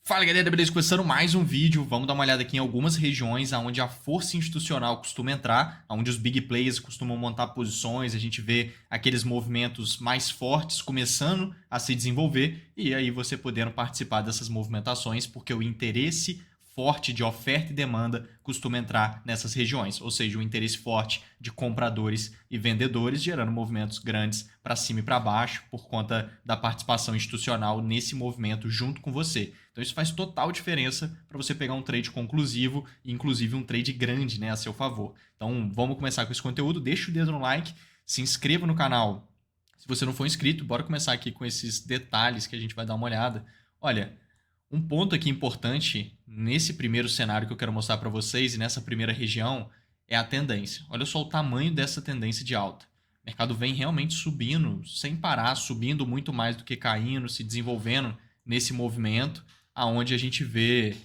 Fala galera, beleza? Começando mais um vídeo, vamos dar uma olhada aqui em algumas regiões onde a força institucional costuma entrar, onde os big players costumam montar posições, a gente vê aqueles movimentos mais fortes começando a se desenvolver e aí você podendo participar dessas movimentações, porque o interesse forte de oferta e demanda costuma entrar nessas regiões, ou seja, o interesse forte de compradores e vendedores gerando movimentos grandes para cima e para baixo por conta da participação institucional nesse movimento junto com você. Então isso faz total diferença para você pegar um trade conclusivo e inclusive um trade grande, né, a seu favor. Então vamos começar com esse conteúdo, deixa o dedo no like, se inscreva no canal. Se você não for inscrito, bora começar aqui com esses detalhes que a gente vai dar uma olhada. Olha, um ponto aqui importante nesse primeiro cenário que eu quero mostrar para vocês e nessa primeira região é a tendência. Olha só o tamanho dessa tendência de alta. O mercado vem realmente subindo, sem parar, subindo muito mais do que caindo, se desenvolvendo nesse movimento, aonde a gente vê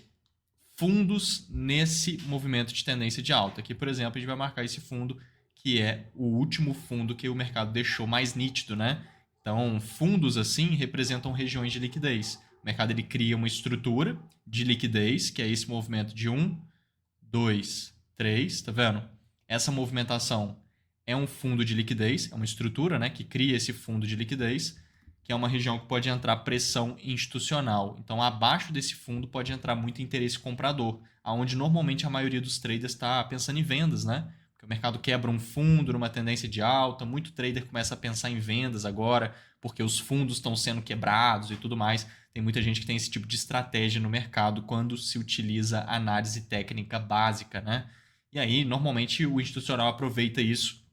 fundos nesse movimento de tendência de alta. Aqui, por exemplo, a gente vai marcar esse fundo que é o último fundo que o mercado deixou mais nítido, né? Então, fundos assim representam regiões de liquidez. O mercado ele cria uma estrutura de liquidez, que é esse movimento de 1, 2, 3, tá vendo? Essa movimentação é um fundo de liquidez, é uma estrutura, né, que cria esse fundo de liquidez, que é uma região que pode entrar pressão institucional. Então, abaixo desse fundo pode entrar muito interesse comprador, aonde normalmente a maioria dos traders está pensando em vendas, né? Porque o mercado quebra um fundo numa tendência de alta, muito trader começa a pensar em vendas agora, porque os fundos estão sendo quebrados e tudo mais. Tem muita gente que tem esse tipo de estratégia no mercado quando se utiliza análise técnica básica, né? E aí, normalmente, o institucional aproveita isso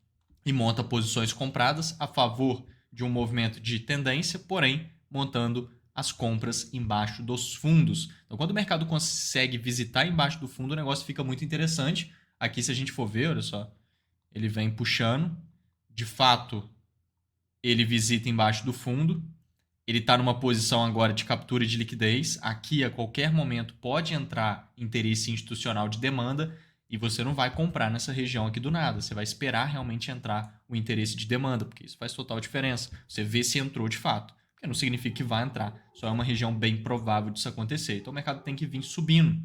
e monta posições compradas a favor de um movimento de tendência, porém montando as compras embaixo dos fundos. Então, quando o mercado consegue visitar embaixo do fundo, o negócio fica muito interessante. Aqui, se a gente for ver, olha só, ele vem puxando. De fato, ele visita embaixo do fundo. Ele está numa posição agora de captura de liquidez. Aqui, a qualquer momento, pode entrar interesse institucional de demanda e você não vai comprar nessa região aqui do nada. Você vai esperar realmente entrar o interesse de demanda, porque isso faz total diferença. Você vê se entrou de fato, porque não significa que vai entrar. Só é uma região bem provável disso acontecer. Então o mercado tem que vir subindo.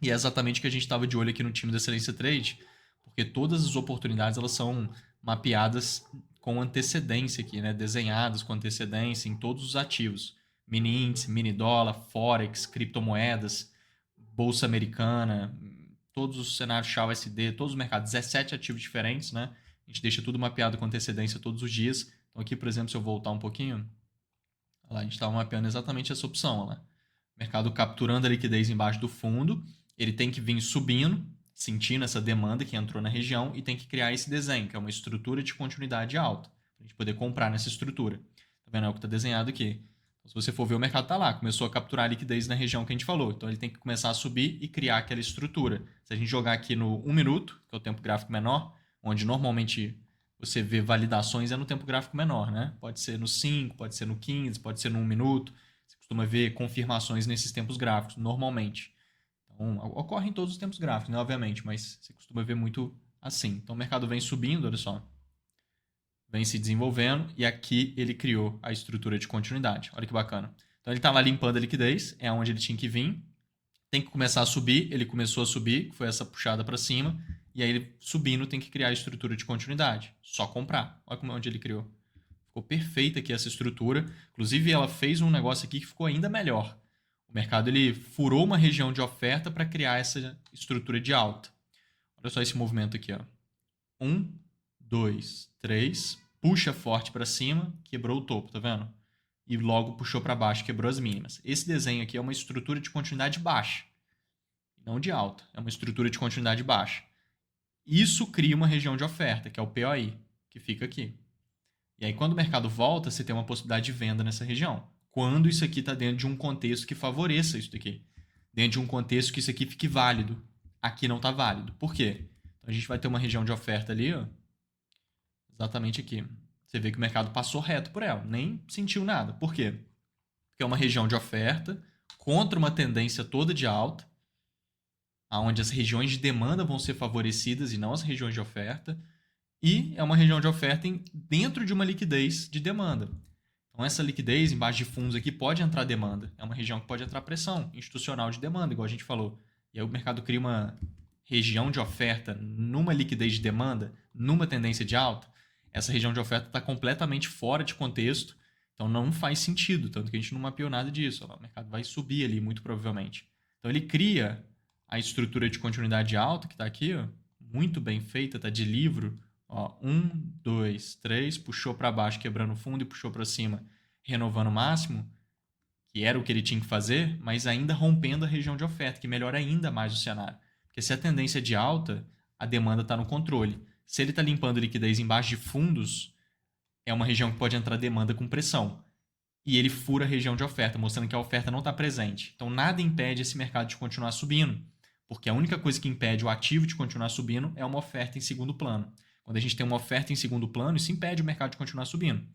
E é exatamente o que a gente estava de olho aqui no time da Excelência Trade, porque todas as oportunidades elas são mapeadas com antecedência aqui, né? Desenhadas com antecedência em todos os ativos. Mini índice, mini dólar, forex, criptomoedas, bolsa americana, todos os cenários XAU-SD, todos os mercados, 17 ativos diferentes, né? A gente deixa tudo mapeado com antecedência todos os dias. Então aqui, por exemplo, se eu voltar um pouquinho, lá, a gente estava mapeando exatamente essa opção. Lá. O mercado capturando a liquidez embaixo do fundo, ele tem que vir subindo, sentindo essa demanda que entrou na região e tem que criar esse desenho, que é uma estrutura de continuidade alta, para a gente poder comprar nessa estrutura. Tá vendo? É o que está desenhado aqui. Então, se você for ver, o mercado está lá, começou a capturar a liquidez na região que a gente falou. Então, ele tem que começar a subir e criar aquela estrutura. Se a gente jogar aqui no 1 minuto, que é o tempo gráfico menor, onde normalmente você vê validações é no tempo gráfico menor, né? Pode ser no 5, pode ser no 15, pode ser no 1 minuto. Você costuma ver confirmações nesses tempos gráficos, normalmente. Então, ocorre em todos os tempos gráficos, né? Obviamente, mas você costuma ver muito assim. Então, o mercado vem subindo, olha só. Vem se desenvolvendo e aqui ele criou a estrutura de continuidade. Olha que bacana. Então, ele estava limpando a liquidez, é onde ele tinha que vir. Tem que começar a subir, ele começou a subir, foi essa puxada para cima. E aí, ele subindo, tem que criar a estrutura de continuidade. Só comprar. Olha onde ele criou. Ficou perfeita aqui essa estrutura. Inclusive, ela fez um negócio aqui que ficou ainda melhor. O mercado ele furou uma região de oferta para criar essa estrutura de alta. Olha só esse movimento aqui. Ó. 1, 2, 3. Puxa forte para cima, quebrou o topo, tá vendo? E logo puxou para baixo, quebrou as mínimas. Esse desenho aqui é uma estrutura de continuidade baixa. Não de alta. É uma estrutura de continuidade baixa. Isso cria uma região de oferta, que é o POI, que fica aqui. E aí, quando o mercado volta, você tem uma possibilidade de venda nessa região. Quando isso aqui está dentro de um contexto que favoreça isso daqui. Dentro de um contexto que isso aqui fique válido. Aqui não está válido. Por quê? Então, a gente vai ter uma região de oferta ali, ó, exatamente aqui. Você vê que o mercado passou reto por ela, nem sentiu nada. Por quê? Porque é uma região de oferta contra uma tendência toda de alta, onde as regiões de demanda vão ser favorecidas e não as regiões de oferta. E é uma região de oferta dentro de uma liquidez de demanda. Então, essa liquidez embaixo de fundos aqui pode entrar demanda. É uma região que pode entrar pressão institucional de demanda, igual a gente falou. E aí o mercado cria uma região de oferta numa liquidez de demanda, numa tendência de alta. Essa região de oferta está completamente fora de contexto, então não faz sentido. Tanto que a gente não mapeou nada disso. O mercado vai subir ali, muito provavelmente. Então ele cria a estrutura de continuidade alta, que está aqui, ó, muito bem feita, está de livro. Ó, 1, 2, 3, puxou para baixo, quebrando o fundo, e puxou para cima, renovando o máximo, que era o que ele tinha que fazer, mas ainda rompendo a região de oferta, que melhora ainda mais o cenário. Porque se a tendência é de alta, a demanda está no controle. Se ele está limpando liquidez embaixo de fundos, é uma região que pode entrar demanda com pressão. E ele fura a região de oferta, mostrando que a oferta não está presente. Então nada impede esse mercado de continuar subindo, porque a única coisa que impede o ativo de continuar subindo é uma oferta em segundo plano. Quando a gente tem uma oferta em segundo plano, isso impede o mercado de continuar subindo.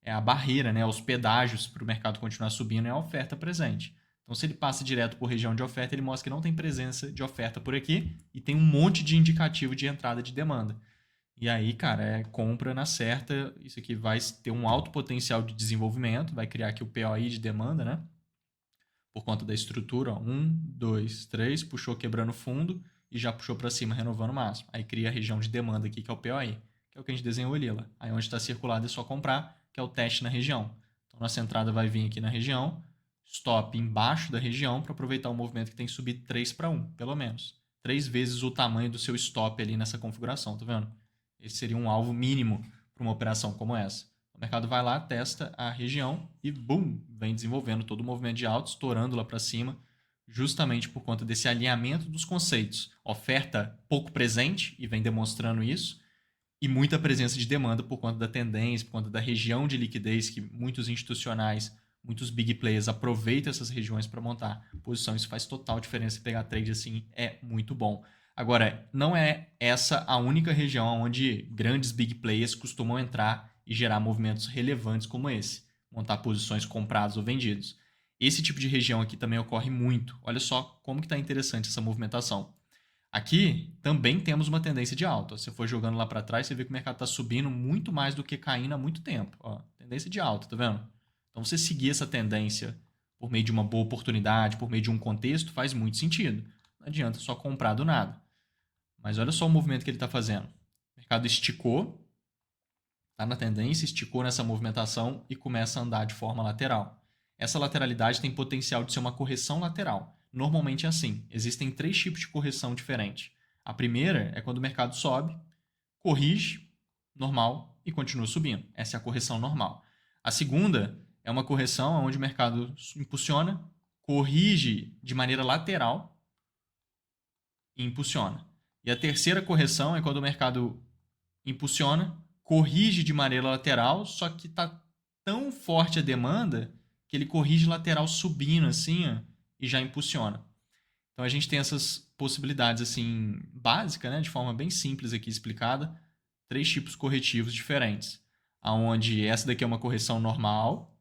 É a barreira, né, os pedágios para o mercado continuar subindo é a oferta presente. Então, se ele passa direto por região de oferta, ele mostra que não tem presença de oferta por aqui e tem um monte de indicativo de entrada de demanda. E aí, cara, é compra na certa. Isso aqui vai ter um alto potencial de desenvolvimento, vai criar aqui o POI de demanda, né? Por conta da estrutura, ó, 1, 2, 3, puxou quebrando fundo e já puxou para cima, renovando o máximo. Aí cria a região de demanda aqui, que é o POI, que é o que a gente desenhou ali. Lá. Aí onde está circulado é só comprar, que é o teste na região. Então nossa entrada vai vir aqui na região, stop embaixo da região para aproveitar o movimento que tem subido 3 para 1, pelo menos. 3 vezes o tamanho do seu stop ali nessa configuração, tá vendo? Esse seria um alvo mínimo para uma operação como essa. O mercado vai lá, testa a região e, bum, vem desenvolvendo todo o movimento de alta, estourando lá para cima, justamente por conta desse alinhamento dos conceitos. Oferta pouco presente, e vem demonstrando isso, e muita presença de demanda por conta da tendência, por conta da região de liquidez que muitos institucionais, muitos big players aproveitam essas regiões para montar posição. Isso faz total diferença. Pegar trade assim é muito bom. Agora, não é essa a única região onde grandes big players costumam entrar e gerar movimentos relevantes como esse, montar posições compradas ou vendidas. Esse tipo de região aqui também ocorre muito. Olha só como que está interessante essa movimentação. Aqui também temos uma tendência de alta. Se você for jogando lá para trás, você vê que o mercado está subindo muito mais do que caindo há muito tempo. Ó, tendência de alta, tá vendo? Então você seguir essa tendência por meio de uma boa oportunidade, por meio de um contexto, faz muito sentido. Não adianta só comprar do nada. Mas olha só o movimento que ele está fazendo. O mercado esticou, está na tendência, esticou nessa movimentação e começa a andar de forma lateral. Essa lateralidade tem potencial de ser uma correção lateral. Normalmente é assim. Existem 3 tipos de correção diferentes. A primeira é quando o mercado sobe, corrige, normal, e continua subindo. Essa é a correção normal. A segunda é uma correção onde o mercado impulsiona, corrige de maneira lateral e impulsiona. E a terceira correção é quando o mercado impulsiona, corrige de maneira lateral, só que está tão forte a demanda que ele corrige lateral subindo assim, ó, e já impulsiona. Então a gente tem essas possibilidades assim básicas, né, de forma bem simples aqui explicada, 3 tipos corretivos diferentes, aonde essa daqui é uma correção normal,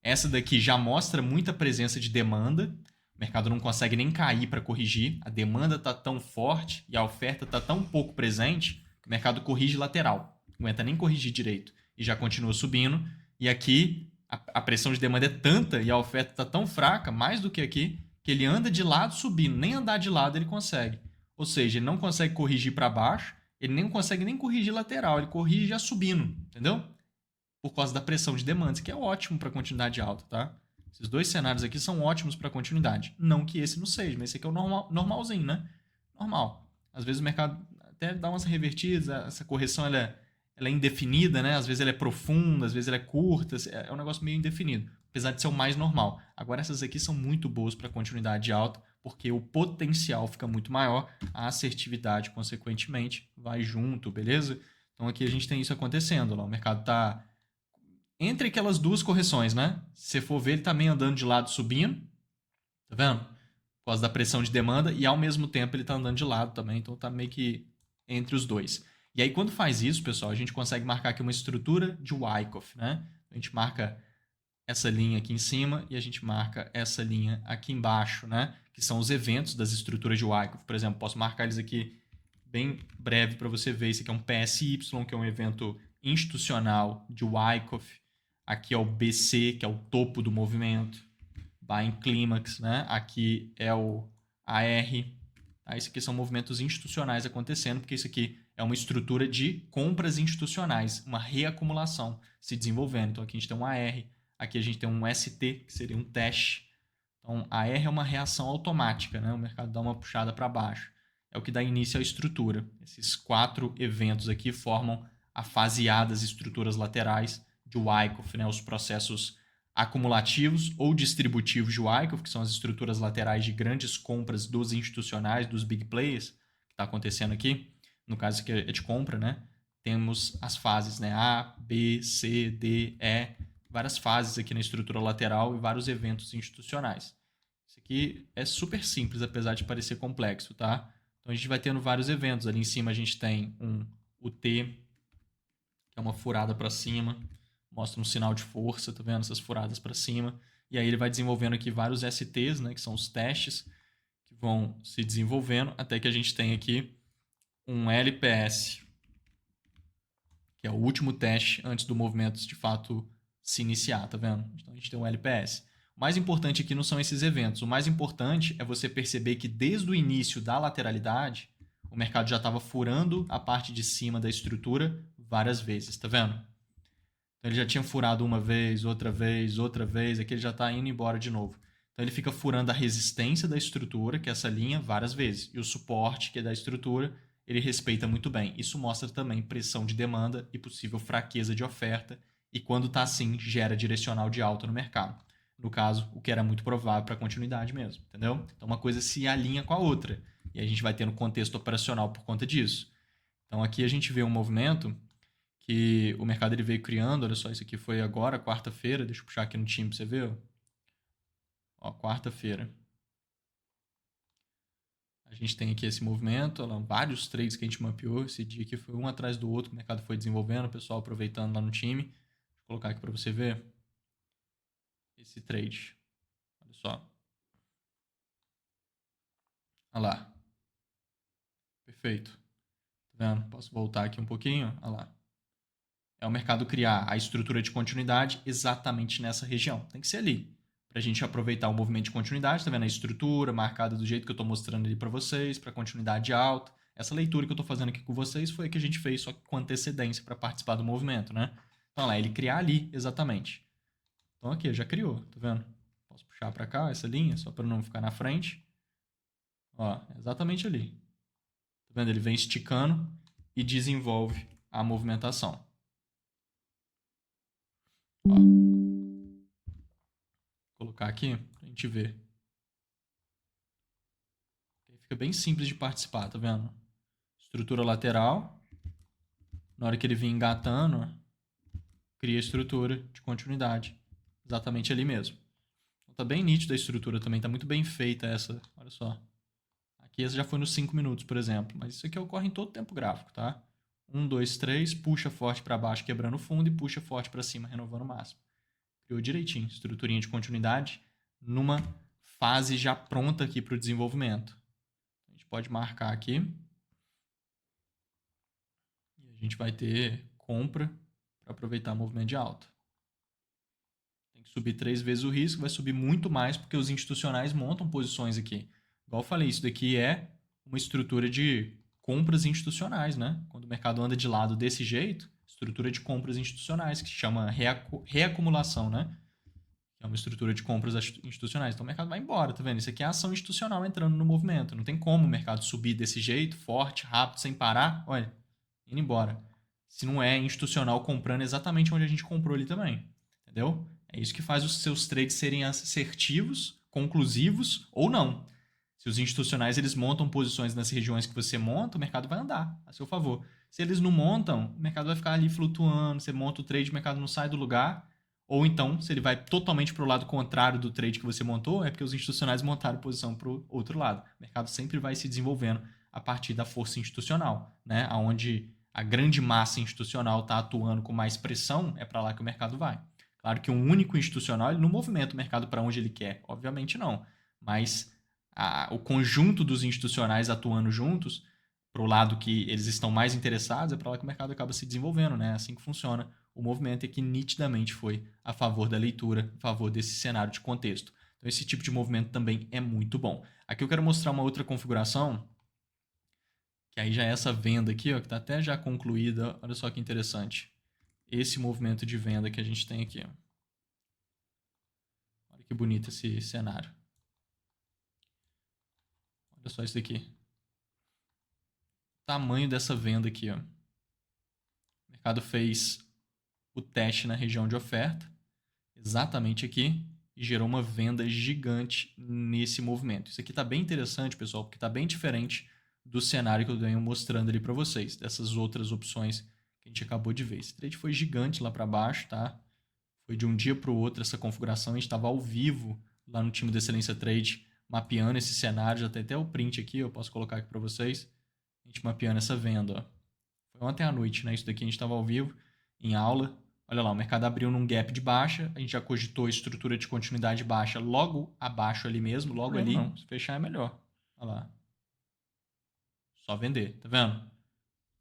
essa daqui já mostra muita presença de demanda, o mercado não consegue nem cair para corrigir, a demanda está tão forte e a oferta está tão pouco presente que o mercado corrige lateral, não aguenta nem corrigir direito e já continua subindo. E aqui a pressão de demanda é tanta e a oferta está tão fraca, mais do que aqui, que ele anda de lado subindo, nem andar de lado ele consegue. Ou seja, ele não consegue corrigir para baixo, ele nem consegue nem corrigir lateral, ele corrige já subindo, entendeu? Por causa da pressão de demandas, que é ótimo para continuidade alta, tá? Esses 2 cenários aqui são ótimos para continuidade. Não que esse não seja, mas esse aqui é o normalzinho, né? Normal. Às vezes o mercado até dá umas revertidas, essa correção ela é indefinida, né? Às vezes ela é profunda, às vezes ela é curta, é um negócio meio indefinido, apesar de ser o mais normal. Agora essas aqui são muito boas para continuidade alta, porque o potencial fica muito maior, a assertividade, consequentemente, vai junto, beleza? Então aqui a gente tem isso acontecendo, lá. O mercado está entre aquelas 2 correções, né? Se você for ver, ele tá meio andando de lado subindo, tá vendo? Por causa da pressão de demanda, e ao mesmo tempo ele tá andando de lado também, então tá meio que entre os 2. E aí quando faz isso, pessoal, a gente consegue marcar aqui uma estrutura de Wyckoff, né? A gente marca essa linha aqui em cima e a gente marca essa linha aqui embaixo, né? Que são os eventos das estruturas de Wyckoff. Por exemplo, posso marcar eles aqui bem breve para você ver. Esse aqui é um PSY, que é um evento institucional de Wyckoff. Aqui é o BC, que é o topo do movimento. Buying Climax, né? Aqui é o AR. Tá? Isso aqui são movimentos institucionais acontecendo, porque isso aqui é uma estrutura de compras institucionais, uma reacumulação se desenvolvendo. Então aqui a gente tem um AR, aqui a gente tem um ST, que seria um teste. Então AR é uma reação automática, né? O mercado dá uma puxada para baixo. É o que dá início à estrutura. Esses 4 eventos aqui formam a faseadas estruturas laterais de Wyckoff, né? Os processos acumulativos ou distributivos de Wyckoff, que são as estruturas laterais de grandes compras dos institucionais, dos big players, que está acontecendo aqui. No caso que é de compra, né? Temos as fases, né? A, B, C, D, E, várias fases aqui na estrutura lateral e vários eventos institucionais. Isso aqui é super simples, apesar de parecer complexo, tá? Então a gente vai tendo vários eventos. Ali em cima a gente tem o T, que é uma furada para cima, mostra um sinal de força, tá vendo essas furadas para cima? E aí ele vai desenvolvendo aqui vários STs, né, que são os testes que vão se desenvolvendo até que a gente tem aqui um LPS, que é o último teste antes do movimento de fato se iniciar, tá vendo? Então a gente tem um LPS. O mais importante aqui não são esses eventos. O mais importante é você perceber que desde o início da lateralidade, o mercado já estava furando a parte de cima da estrutura várias vezes, tá vendo? Então ele já tinha furado uma vez, outra vez, outra vez, aqui ele já está indo embora de novo. Então ele fica furando a resistência da estrutura, que é essa linha, várias vezes. E o suporte, que é da estrutura, ele respeita muito bem. Isso mostra também pressão de demanda e possível fraqueza de oferta. E quando está assim, gera direcional de alta no mercado. No caso, o que era muito provável para a continuidade mesmo, entendeu? Então uma coisa se alinha com a outra. E a gente vai tendo contexto operacional por conta disso. Então aqui a gente vê um movimento que o mercado ele veio criando. Olha só, isso aqui foi agora, quarta-feira. Deixa eu puxar aqui no time para você ver. Ó, quarta-feira. A gente tem aqui esse movimento, vários trades que a gente mapeou. Esse dia aqui foi um atrás do outro, o mercado foi desenvolvendo, o pessoal aproveitando lá no time. Deixa eu colocar aqui para você ver esse trade. Olha só. Olha lá. Perfeito. Tá vendo? Posso voltar aqui um pouquinho? Olha lá. É o mercado criar a estrutura de continuidade exatamente nessa região. Tem que ser ali. Para a gente aproveitar o movimento de continuidade, tá vendo a estrutura marcada do jeito que eu estou mostrando ali para vocês, para continuidade alta. Essa leitura que eu estou fazendo aqui com vocês foi a que a gente fez só com antecedência para participar do movimento, né? Então lá, ele criar ali exatamente. Então aqui, já criou, tá vendo? Posso puxar para cá essa linha, só para não ficar na frente. Ó, exatamente ali. Tá vendo? Ele vem esticando e desenvolve a movimentação. Ó. Vou colocar aqui pra gente ver. Fica bem simples de participar, tá vendo? Estrutura lateral. Na hora que ele vir engatando, cria a estrutura de continuidade. Exatamente ali mesmo. Então tá bem nítida a estrutura também, tá muito bem feita essa. Olha só. Aqui essa já foi nos 5 minutos, por exemplo. Mas isso aqui ocorre em todo o tempo gráfico, tá? 1, 2, 3, puxa forte para baixo, quebrando o fundo, e puxa forte para cima, renovando o máximo. Criou direitinho, estruturinha de continuidade, numa fase já pronta aqui para o desenvolvimento. A gente pode marcar aqui. E a gente vai ter compra para aproveitar o movimento de alta. Tem que subir 3 vezes o risco, vai subir muito mais porque os institucionais montam posições aqui. Igual eu falei, isso daqui é uma estrutura de compras institucionais, né? Quando o mercado anda de lado desse jeito, estrutura de compras institucionais, que se chama reacumulação, né? Que é uma estrutura de compras institucionais. Então o mercado vai embora, tá vendo? Isso aqui é a ação institucional entrando no movimento. Não tem como o mercado subir desse jeito, forte, rápido, sem parar. Olha, indo embora. Se não é institucional comprando exatamente onde a gente comprou ali também. Entendeu? É isso que faz os seus trades serem assertivos, conclusivos ou não. Se os institucionais eles montam posições nas regiões que você monta, o mercado vai andar a seu favor. Se eles não montam, o mercado vai ficar ali flutuando. Você monta o trade, o mercado não sai do lugar. Ou então, se ele vai totalmente para o lado contrário do trade que você montou, é porque os institucionais montaram posição para o outro lado. O mercado sempre vai se desenvolvendo a partir da força institucional, né? Onde a grande massa institucional está atuando com mais pressão, é para lá que o mercado vai. Claro que um único institucional ele não movimenta o mercado para onde ele quer, obviamente não. Mas o conjunto dos institucionais atuando juntos, para o lado que eles estão mais interessados, é para lá que o mercado acaba se desenvolvendo, né? É assim que funciona o movimento aqui nitidamente foi a favor da leitura, a favor desse cenário de contexto. Então esse tipo de movimento também é muito bom. Aqui eu quero mostrar uma outra configuração, que aí já é essa venda aqui, ó, que está até já concluída. Olha só que interessante. Esse movimento de venda que a gente tem aqui. Ó. Olha que bonito esse cenário. Olha só isso daqui. O tamanho dessa venda aqui. Ó. O mercado fez o teste na região de oferta, exatamente aqui, e gerou uma venda gigante nesse movimento. Isso aqui está bem interessante, pessoal, porque está bem diferente do cenário que eu venho mostrando ali para vocês, dessas outras opções que a gente acabou de ver. Esse trade foi gigante lá para baixo, tá? Foi de um dia para o outro essa configuração. A gente estava ao vivo lá no time de Excelência Trade, mapeando esse cenário. Já tem até o print aqui, eu posso colocar aqui para vocês. A gente mapeando essa venda. Ó. Foi ontem à noite, né? Isso daqui a gente estava ao vivo, em aula. Olha lá, o mercado abriu num gap de baixa. A gente já cogitou a estrutura de continuidade baixa logo abaixo ali mesmo. Logo ali. Não, se fechar é melhor. Olha lá. Só vender, tá vendo?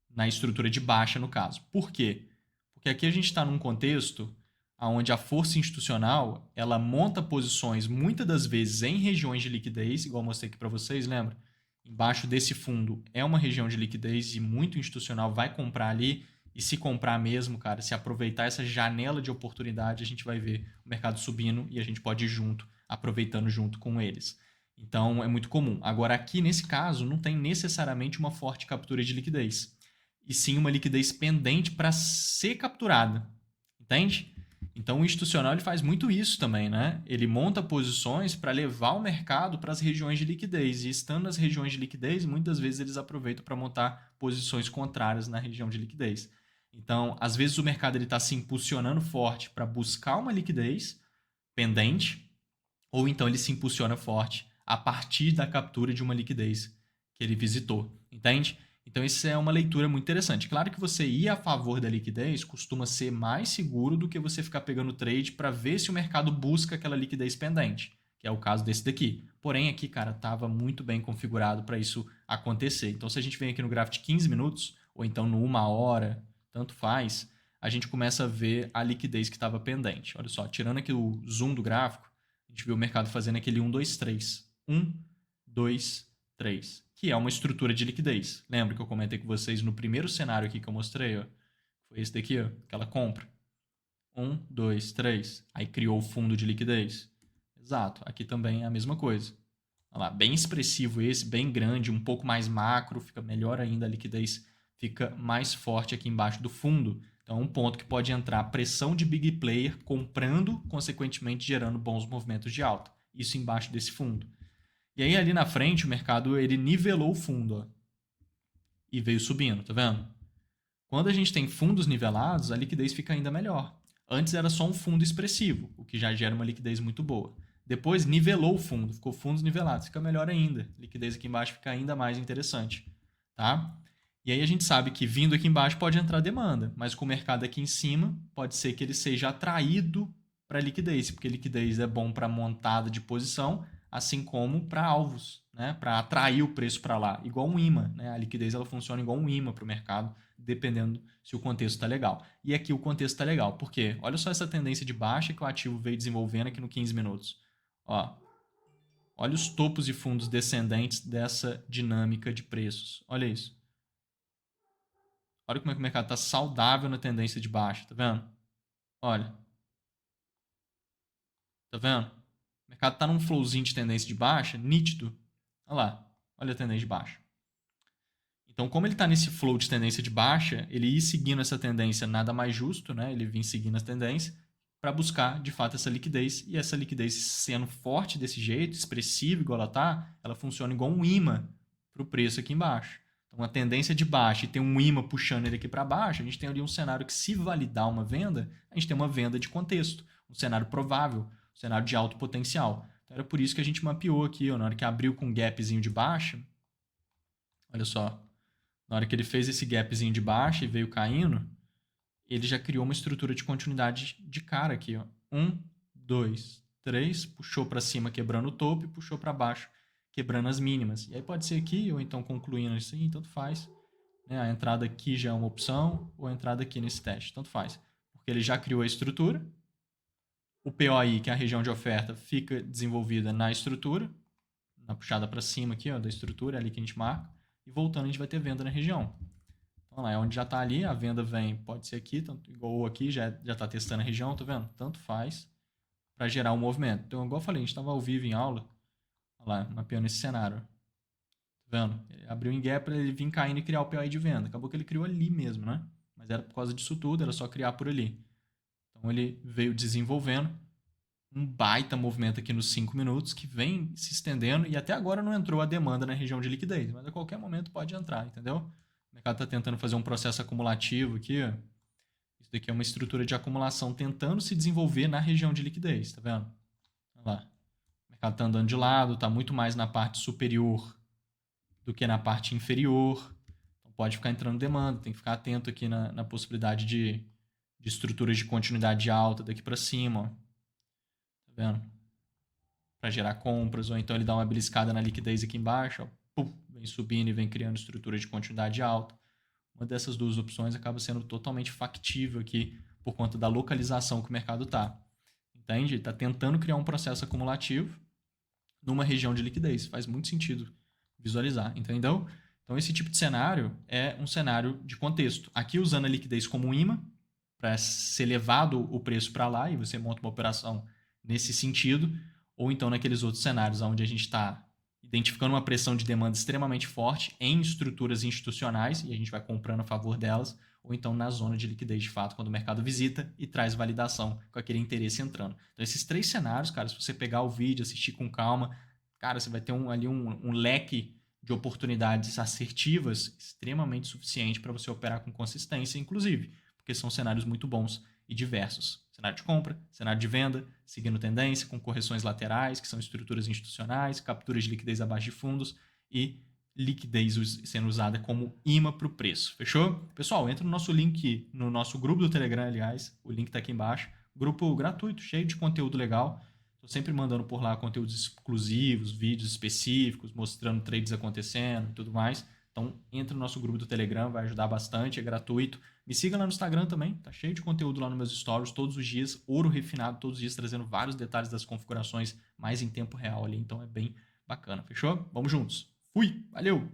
Na estrutura de baixa, no caso. Por quê? Porque aqui a gente está num contexto onde a força institucional ela monta posições muitas das vezes em regiões de liquidez, igual eu mostrei aqui para vocês, lembra? Embaixo desse fundo é uma região de liquidez e muito institucional vai comprar ali. E se comprar mesmo, cara, se aproveitar essa janela de oportunidade, a gente vai ver o mercado subindo e a gente pode ir junto, aproveitando junto com eles. Então, é muito comum. Agora, aqui nesse caso, não tem necessariamente uma forte captura de liquidez, e sim uma liquidez pendente para ser capturada. Entende? Então, o institucional ele faz muito isso também, né? Ele monta posições para levar o mercado para as regiões de liquidez. E estando nas regiões de liquidez, muitas vezes eles aproveitam para montar posições contrárias na região de liquidez. Então, às vezes o mercado está se impulsionando forte para buscar uma liquidez pendente, ou então ele se impulsiona forte a partir da captura de uma liquidez que ele visitou. Entende? Então, isso é uma leitura muito interessante. Claro que você ir a favor da liquidez costuma ser mais seguro do que você ficar pegando trade para ver se o mercado busca aquela liquidez pendente, que é o caso desse daqui. Porém, aqui, cara, estava muito bem configurado para isso acontecer. Então, se a gente vem aqui no gráfico de 15 minutos, ou então no 1 hora, tanto faz, a gente começa a ver a liquidez que estava pendente. Olha só, tirando aqui o zoom do gráfico, a gente vê o mercado fazendo aquele 1, 2, 3. 1, 2, 3. Que é uma estrutura de liquidez. Lembra que eu comentei com vocês no primeiro cenário aqui que eu mostrei? Ó? Foi esse daqui, ó, aquela compra. 1, 2, 3. Aí criou o fundo de liquidez. Exato. Aqui também é a mesma coisa. Olha lá, bem expressivo esse, bem grande, um pouco mais macro, fica melhor ainda, a liquidez fica mais forte aqui embaixo do fundo. Então é um ponto que pode entrar pressão de big player comprando, consequentemente gerando bons movimentos de alta. Isso embaixo desse fundo. E aí ali na frente o mercado ele nivelou o fundo, ó, e veio subindo, tá vendo? Quando a gente tem fundos nivelados, a liquidez fica ainda melhor. Antes era só um fundo expressivo, o que já gera uma liquidez muito boa. Depois nivelou o fundo, ficou fundos nivelados, fica melhor ainda. A liquidez aqui embaixo fica ainda mais interessante, tá? E aí a gente sabe que vindo aqui embaixo pode entrar demanda, mas com o mercado aqui em cima, pode ser que ele seja atraído para liquidez, porque liquidez é bom para montada de posição, assim como para alvos, né? Para atrair o preço para lá, igual um imã, né? A liquidez ela funciona igual um imã para o mercado, dependendo se o contexto está legal. E aqui o contexto está legal, por quê? Olha só essa tendência de baixa que o ativo veio desenvolvendo aqui no 15 minutos. Ó, olha os topos e fundos descendentes dessa dinâmica de preços. Olha isso. Olha como é que o mercado está saudável na tendência de baixa, tá vendo? Olha. Tá vendo? O mercado está num flowzinho de tendência de baixa, nítido. Olha lá. Olha a tendência de baixa. Então, como ele está nesse flow de tendência de baixa, ele ir seguindo essa tendência nada mais justo, né? Ele vir seguindo a tendência para buscar, de fato, essa liquidez. E essa liquidez sendo forte desse jeito, expressiva igual ela tá, ela funciona igual um imã para o preço aqui embaixo. Então, a tendência de baixa e tem um imã puxando ele aqui para baixo, a gente tem ali um cenário que, se validar uma venda, a gente tem uma venda de contexto, um cenário provável, um cenário de alto potencial. Então, era por isso que a gente mapeou aqui, ó, na hora que abriu com um gapzinho de baixa, olha só, na hora que ele fez esse gapzinho de baixa e veio caindo, ele já criou uma estrutura de continuidade de cara aqui. Ó. 1, 2, 3, puxou para cima quebrando o topo e puxou para baixo quebrando as mínimas. E aí pode ser aqui ou então concluindo assim, tanto faz. Né? A entrada aqui já é uma opção ou a entrada aqui nesse teste, tanto faz. porque ele já criou a estrutura. O POI, que é a região de oferta, fica desenvolvida na estrutura, na puxada para cima aqui, ó, da estrutura, é ali que a gente marca. E voltando, a gente vai ter venda na região. Então lá é onde já está ali, a venda vem, pode ser aqui, tanto, igual aqui, já está testando a região, tá vendo? Tanto faz para gerar um movimento. Então, igual eu falei, a gente estava ao vivo em aula, olha lá, mapeando esse cenário. Tá vendo? Ele abriu em gap para ele vir caindo e criar o POI de venda. Acabou que ele criou ali mesmo, né? Mas era por causa disso tudo, era só criar por ali. Então ele veio desenvolvendo um baita movimento aqui nos 5 minutos que vem se estendendo e até agora não entrou a demanda na região de liquidez, mas a qualquer momento pode entrar, entendeu? O mercado está tentando fazer um processo acumulativo aqui, ó. Isso daqui é uma estrutura de acumulação tentando se desenvolver na região de liquidez, tá vendo? Olha lá. O mercado está andando de lado, está muito mais na parte superior do que na parte inferior. Então pode ficar entrando demanda, tem que ficar atento aqui na possibilidade de estruturas de continuidade alta daqui para cima, ó. Tá vendo? Para gerar compras, ou então ele dá uma beliscada na liquidez aqui embaixo, ó, pum, vem subindo e vem criando estrutura de continuidade alta. Uma dessas duas opções acaba sendo totalmente factível aqui por conta da localização que o mercado está. Entende? Está tentando criar um processo acumulativo numa região de liquidez. Faz muito sentido visualizar, entendeu? Então esse tipo de cenário é um cenário de contexto. Aqui usando a liquidez como um imã para ser levado o preço para lá e você monta uma operação nesse sentido, ou então naqueles outros cenários onde a gente está identificando uma pressão de demanda extremamente forte em estruturas institucionais e a gente vai comprando a favor delas, ou então na zona de liquidez de fato, quando o mercado visita e traz validação com aquele interesse entrando. Então esses 3 cenários, cara, se você pegar o vídeo, assistir com calma, cara, você vai ter ali um leque de oportunidades assertivas extremamente suficiente para você operar com consistência, inclusive, porque são cenários muito bons e diversos. Cenário de compra, cenário de venda, seguindo tendência, com correções laterais, que são estruturas institucionais, capturas de liquidez abaixo de fundos e liquidez sendo usada como imã para o preço. Fechou? Pessoal, entra no nosso link, no nosso grupo do Telegram, aliás, o link está aqui embaixo. Grupo gratuito, cheio de conteúdo legal. Estou sempre mandando por lá conteúdos exclusivos, vídeos específicos, mostrando trades acontecendo e tudo mais. Então, entra no nosso grupo do Telegram, vai ajudar bastante, é gratuito. Me siga lá no Instagram também, tá cheio de conteúdo lá nos meus stories, todos os dias, ouro refinado, todos os dias trazendo vários detalhes das configurações mais em tempo real ali, então é bem bacana, fechou? Vamos juntos. Fui, valeu!